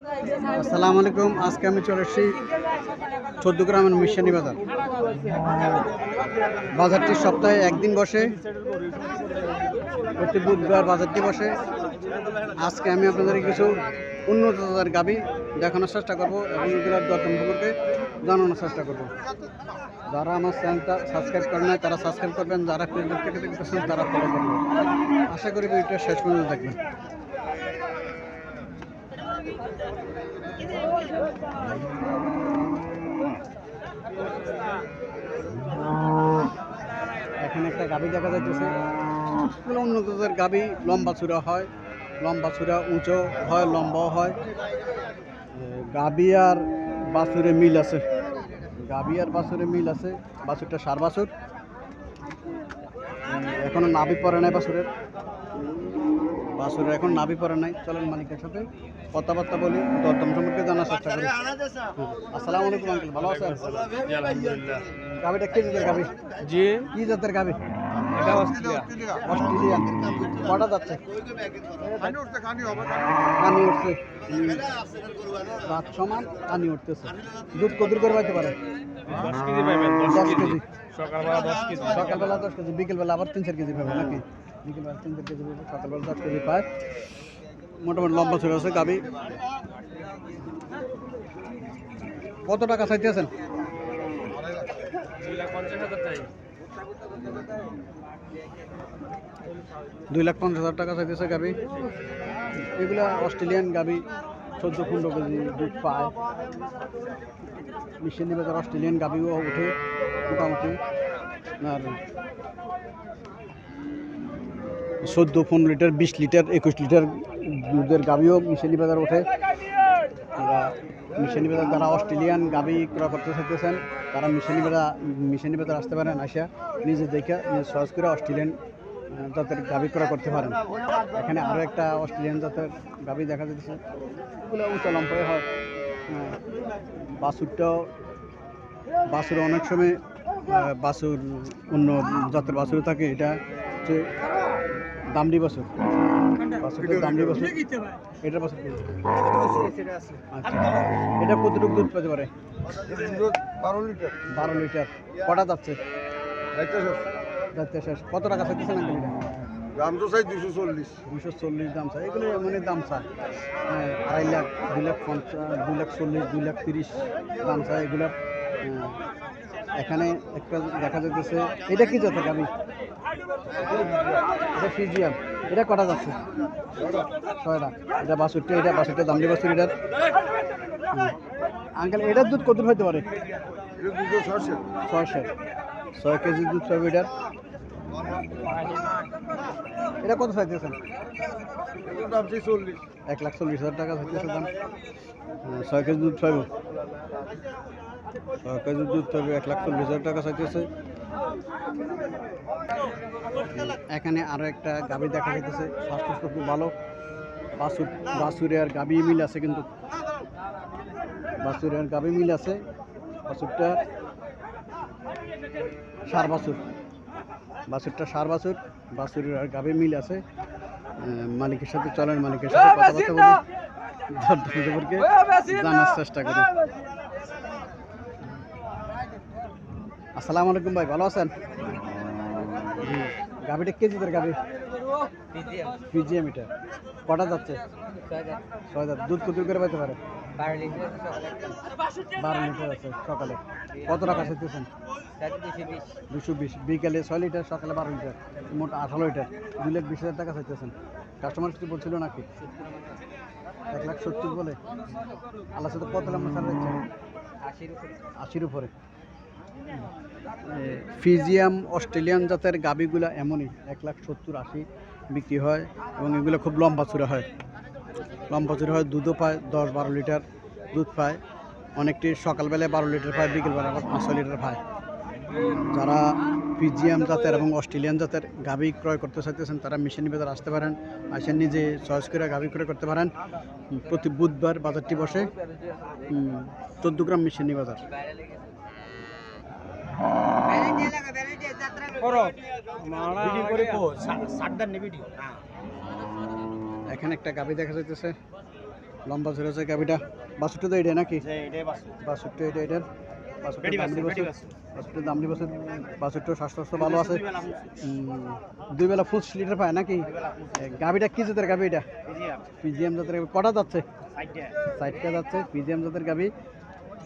আসসালামু আলাইকুম। আজকে আমি চলে এসেছি ১৪ গ্রামের মিশানি বাজার। বাজারটি সপ্তাহে একদিন বসে, প্রতি বুধবার বাজারটি বসে। আজকে আমি আপনাদের কিছু উন্নত জাতের গাভী দেখানোর চেষ্টা করবো এবং এগুলোর দরদাম সম্পর্কে জানানোর চেষ্টা করবো। যারা আমার চ্যানেলটা সাবস্ক্রাইব করেন না তারা সাবস্ক্রাইব করবেন, যারা ফেসবুক থেকে দেখতেছেন তারা ফলো করবেন। আশা করি ভিডিওটা শেষ পর্যন্ত দেখবেন। এখানে একটা গাভী দেখা যাচ্ছে, উন্নত জাতের গাভী। লম্বা চূড়া হয়, লম্বা চূড়া উঁচু হয়, লম্বাও হয়। গাভী আর বাছুরে মিল আছে, গাভী আর বাছুরে মিল আছে। বাছুরটা সার বাছুর, এখনো নাভি পড়ে নাই বাছুরের। বাছুরের এখন নাভি পড়ে নাই। চলেন মালিকের সাথে কথাবার্তা বলি, দরদাম সম্পর্কে জানার চেষ্টা করি। আসসালামু আলাইকুম আঙ্কেল, ভালো আছেন? গাভীটা কি জাতের গাভী? জি, কি জাতের গাভী? এটা অস্ট্রেলিয়া। অস্ট্রেলিয়ান। কটা যাচ্ছে? কানি উঠছে, রাত সমান কানি উঠতেছে। দুধ কদুর করে পাইতে পারে? 10 কেজি পাইবেন, 10 10 কেজি। কেজি। সকালবেলা 10 কেজি। সকালবেলা 10 কেজি, বিকেলবেলা আবার 3-4 কেজি পাবে নাকি? বিকেলবেলা 3-4 কেজি পাবে, সকালবেলা 10 কেজি পায়। মোটামুটি লম্বা ছিল আছে গাভী। কত টাকা চাইতেছেন? 2,50,000 টাকা। 2,50,000 টাকা চাইতেছে গাভী। এগুলা অস্ট্রেলিয়ান গাভী, 14-15 কেজি দুধ পায়। মিশানি বাজার অস্ট্রেলিয়ান গাভীও উঠে মোটামুটি। আর 14-15 লিটার, 20 লিটার, 21 লিটার দুধের গাভীও মিশানি বাজার ওঠে। মিশানি বাজার যারা অস্ট্রেলিয়ান গাভী ক্রয় করতে চাইতেছেন তারা মিশানি বাজার আসতে পারেন। আসিয়া নিজে দেখে নিজে সহজ করে অস্ট্রেলিয়ান জাতের গাভী ক্রয় করতে পারেন। এখানে আরও একটা অস্ট্রেলিয়ান জাতের গাভী দেখা যাচ্ছে, এগুলো উঁচা লম্বায় হয়। বাছুর অনেক সময় বাছুর অন্য জাতের বাছুর থাকে। এটা হচ্ছে দামড়ি বাছুর, বাছুরটা দামড়ি বাছুর। এটার বাছুর কি? আচ্ছা, এটা কতটুকু দুধ পেতে পারে? 12 লিটার। কটা যাচ্ছে? যাচ্ছে শেষ। কত টাকা চাইতেছেন আঙ্কেল? দাম তো চাই 240। 240 দাম চাই। এগুলো এমনই দাম চায়, 2.5 লাখ, 2,50,000, 2,40,000, 2,30,000 দাম চায় এগুলোর। এখানে একটা দেখা যাচ্ছে, এটা কি জাতের গাভী? এটা ফিজিয়াম। এটা কটা যাচ্ছে? 6টা। এটা বাছুরটা, এটা বাছুরটা দামড়ি বাছুর। এটার আঙ্কেল এটার দুধ কত হইতে পারে? 6 কেজি দুধ পাবে এটার। এটা কত চাইতেছেন? 1,40,000 টাকা চাইতেছে দাম। 6 কেজি দুধ পাইব, 6 কেজি দুধ পাবে, 1,40,000 টাকা চাইতেছে। এখানে আরো একটা গাভী দেখা যাইতেছে, স্বাস্থ্য খুব ভালো। বাছুরে আর গাভী মিল আছে, কিন্তু বাছুরে আর গাভী মিল আছে। বাছুরটা সার বাছুর, বাছুরটা সার বাছুর, বাছুরের আর গাভী মিল আছে। মালিকের সাথে চলেন, মালিকের সাথে কথাবার্তা বলি, দরদাম সম্পর্কে জানার চেষ্টা করি। আসসালামু আলাইকুম ভাই, ভালো আছেন? গাভীটা কে জিতের গাভী? পিজিএম। এটা কটা যাচ্ছে? 6 দাঁত। দুধ কত করে পাইতে পারে? 12 লিটার আছে সকালে। কত টাকা চাইতেছেন? 220। বিকালে 6 লিটার, সকালে 12 লিটার, মোট 18 লিটার। 2,20,000 টাকা চাইতেছেন। কাস্টমার কিছু বলছিল নাকি? 1,70,000 বলে। আল্লাহ সাথে কত লম্বা ছাড় দিচ্ছে? 80-র উপরে। ফিজিয়াম অস্ট্রেলিয়ান জাতের গাভীগুলো এমনই 1,70,000-80 বিক্রি হয়, এবং এগুলো খুব লম্বা চূড়া হয়, লম্বা চূড়া হয়। দুধও পায় 10-12 লিটার দুধ পায়। অনেকটি সকালবেলায় 12 লিটার পায়, বিকেলবেলা আবার 5-6 লিটার পায়। যারা ফিজিয়াম জাতের এবং অস্ট্রেলিয়ান জাতের গাভী ক্রয় করতে চাইতেছেন তারা মিশানি বাজার আসতে পারেন। আসে নিজে চয়েস করে গাভী ক্রয় করতে পারেন। প্রতি বুধবার বাজারটি বসে, 14 গ্রাম মিশানি বাজার। এখানে একটা গাভী দেখা যাইতেছে, লম্বা ঝুড়ে আছে গাবিটা। বাছুরটা তো এটা নাকি? যে এটাই বাসু বাছুরটা এটা এটার বেডি বাসু বাছুরটার দামড়ি বাছুর। বাছুরটার স্বাস্থ্য ভালো আছে। দুই বেলা 25 লিটার পায় নাকি? গাবিটা কি জাতের গাবি এটা? পিজিএম জাতের গাবি। কটা যাচ্ছে? 60টা যাচ্ছে। পিজিএম জাতের গাবি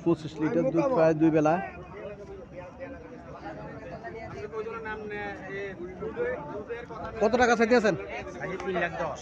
25 লিটার দুধ পায় দুই বেলা। কত টাকা চাইতেছেন? 3,10,000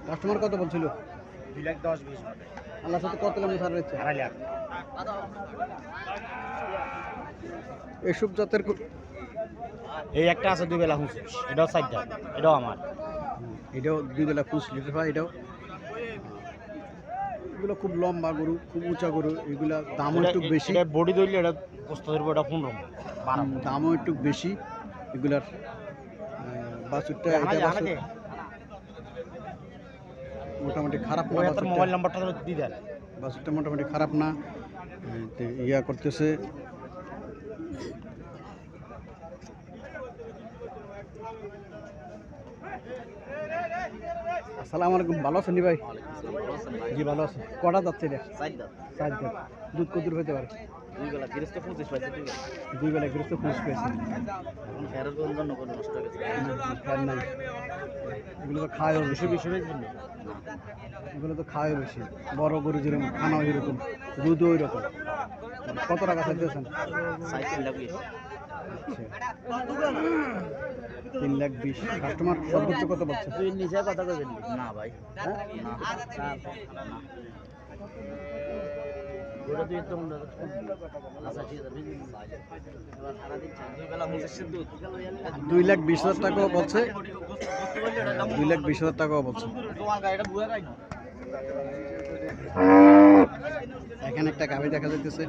কাস্টমার কত বলছিল? 2,10,000 20 আল্লাহ সাথে কত লেমন ছাড় রয়েছে? 2,500,000 এসব জাতের এই একটা আছে দুই বেলা হুঁস, এটাও 60টা, এটাও আমার। এটাও দুই বেলা 25 লিটার হয়। এটাও এগুলো খুব লম্বা গরু, খুব উঁচা গরু। এগুলা দামও একটু বেশি। এটা বডি ধরলে এটা পোস্ত ধরবো, এটা 15 12 দামও একটু বেশি এগুলার। বাছুরটা এটা বাছুর মোটামুটি খারাপ না। তার মোবাইল নাম্বারটা দিয়ে দেন। বাছুরটা মোটামুটি খারাপ না। ইয়া করতেছে। আসসালামু আলাইকুম, ভালো আছেন ভাই? জি ভালো আছে। কটা যাচ্ছে এটা? 4 দাঁত। দুধ কত হতে পারে? দুই বেলা গৃহস্থ 25 পাইছে, দুই বেলা গৃহস্থ 25 পেয়েছে। এখন ফেরত জন্য কোনো নষ্ট হয়ে গেছে। ফ্যান নাই। এগুলো তো খাওয়াও বেশি। বেশি হয়েছে না। এগুলো তো খাওয়াও বেশি। বড় গরু যেরকম খানাও এরকম, দুধও ওই রকম। কত টাকা চাইতেছেন? সাইকেল লাগিয়ে 3,20,000। কাস্টমার সর্বোচ্চ কত পাচ্ছে? তুই নিজে কথা কইবেন না ভাই? হ্যাঁ? না ওটা তুই তো আচ্ছা ঠিক আছে এবার সারা দিন দুই বেলা মুসের দুধ 2,20,000 টাকাও বলছে। 2,20,000 টাকাও বলছে। তোমার গাড়িটা বুয়া গাই না। এখানে একটা গাভী দেখা যাইতেছে।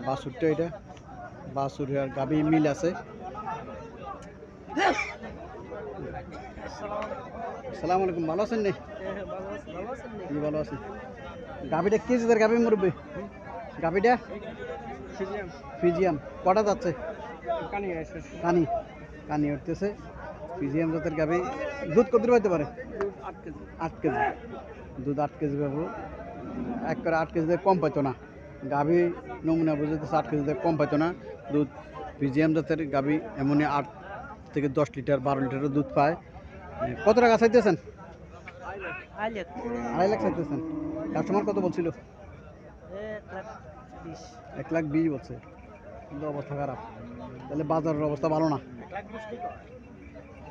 বাছুরটা এটা বাছুর আর গাভী মিল আছে। আসসালামু আলাইকুম, ভালো আছেন নি? জি ভালো আছি। গাভীটা কি জাতের গাভী মুরব্বী? গাভীটা ফিজিয়াম। কটা যাচ্ছে? কানি কানি উঠতেছে। ফিজিয়াম জাতের গাভী। দুধ কত পাইতে পারে? 8 কেজি। দুধ 8 কেজি পাবো। এক করে 8 কেজিতে কম পাইতো না। গাভী নমুনা বুঝতেছে 8 কেজিতে কম পাইতো না দুধ। ফিজিয়াম জাতের গাভী এমনই 8 থেকে 10 লিটার 12 লিটারের দুধ পায়। কত টাকা চাইতেছেন? 2.5 লাখ চাইতেছেন। কাস্টমার কত বলছিল? 1,20,000 বলছে। কিন্তু অবস্থা খারাপ। তাহলে বাজারের অবস্থা ভালো না।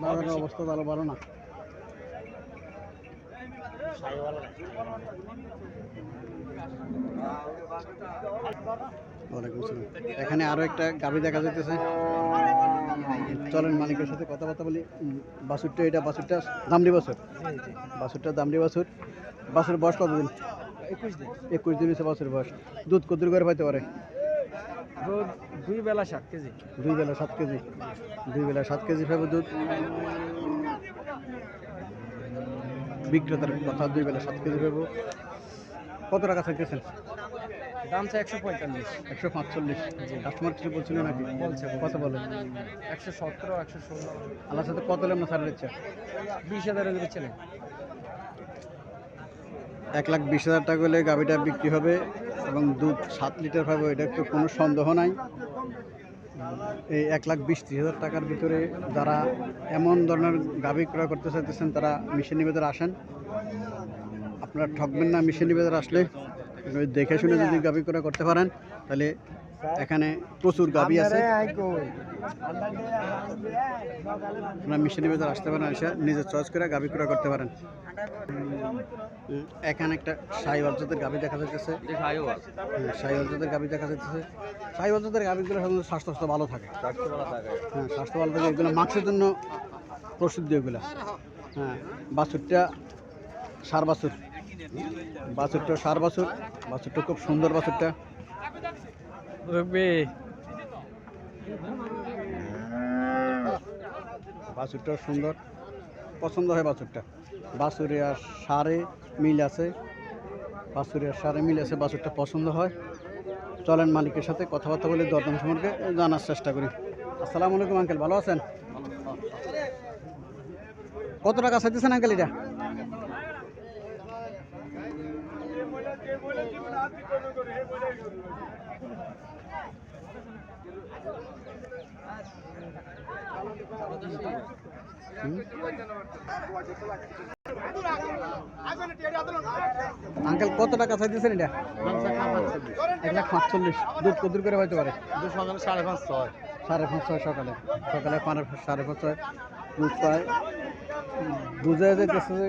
বাজারের অবস্থা ভালো না। ওয়ালাইকুম আসসালাম। এখানে আরো একটা গাভী দেখা যাইতেছে। চলেন মালিকের সাথে কথাবার্তা বলি। বাছুরটা এটা বাছুরটা দামড়ি বাছুর। বাছুরটা দামড়ি বাছুর। বাছুরের বয়স কতদিন? 21 দিন হচ্ছে বাছুরের বয়স। দুধ কত করে পাইতে পারে? দুই বেলা 7 কেজি। 2 বেলা 7 কেজি। 2 বেলা 7 কেজি পাবে দুধ। বিক্রেতার কথা 2 বেলা 7 কেজি পাবো। কত টাকা চাইতেছেন? দাম চাই 145। 145। কাস্টমার কিছু বলছিল নাকি? বলছে। কত বলে? 117 116। আল্লাহর সাথে কত লেমন ছাড় দিচ্ছে? 20,000 এর ছেলে। 1,20,000 টাকা হলে গাভীটা বিক্রি হবে এবং দুধ 7 লিটার পাবে, এটা তো কোনো সন্দেহ নাই। এই 1,20,000 টাকার ভিতরে যারা এমন ধরনের গাভী ক্রয় করতে চাইতেছেন তারা মিশন নিবেদন আসেন। আপনারা ঠকবেন না। মিশন নিবেদন আসলে দেখে শুনে যদি গাভী ক্রয় করতে পারেন তাহলে এখানে প্রচুর গাভী আছে। আপনারা মিশন নিবেদন আসতে পারেন, এসে নিজের চয়েস করে গাভী ক্রয় করতে পারেন। এখানে একটা শাহিওয়াল জাতের গাভী দেখা যাচ্ছে। শাহিওয়াল জাতের গাভী দেখা যাচ্ছে। শাহিওয়াল জাতের গাভীগুলো সাধারণত স্বাস্থ্য ভালো থাকে। হ্যাঁ, স্বাস্থ্য ভালো থাকে। এগুলো মাংসের জন্য প্রসিদ্ধ এগুলা। হ্যাঁ, বাছুরটা সার বাছুর। বাছুরটা সার বাছুর। বাছুরটা খুব সুন্দর। বাছুরটা বাছুরটাও সুন্দর, পছন্দ হয় বাছুরটা। বাছুরে আর সারে মিল আছে। বাছুরে আর সারে মিল আছে। বাছুরটা পছন্দ হয়। চলেন মালিকের সাথে কথাবার্তা বলে দরদাম সম্পর্কে জানার চেষ্টা করি। আসসালামু আলাইকুম আঙ্কেল, ভালো আছেন? কত টাকা চাইতেছেন আঙ্কেল এটা? আঙ্কেল কত টাকা চাইতেছেন এটা? 1,45,000। দুধ কদুর করে হইতে পারে? সকালে 5:30 হয়। 5:30 সকালে সকালে 5:30 দুধ পায়। বুঝা যাইতেছে যে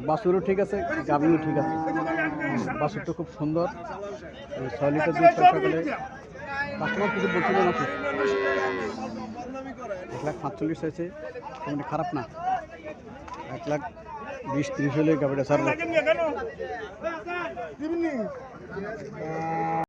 বাছুরও ঠিক আছে, গাভীও ঠিক আছে। বাছুরটা খুব সুন্দর, 6 লিটার দুধ পায় সকালে। কাস্টমার কিছু বলছিল নাকি? 1,45,000 চাইছে, তেমনি খারাপ না। 1,20,30 হলে গাভীটা ছাড়বো।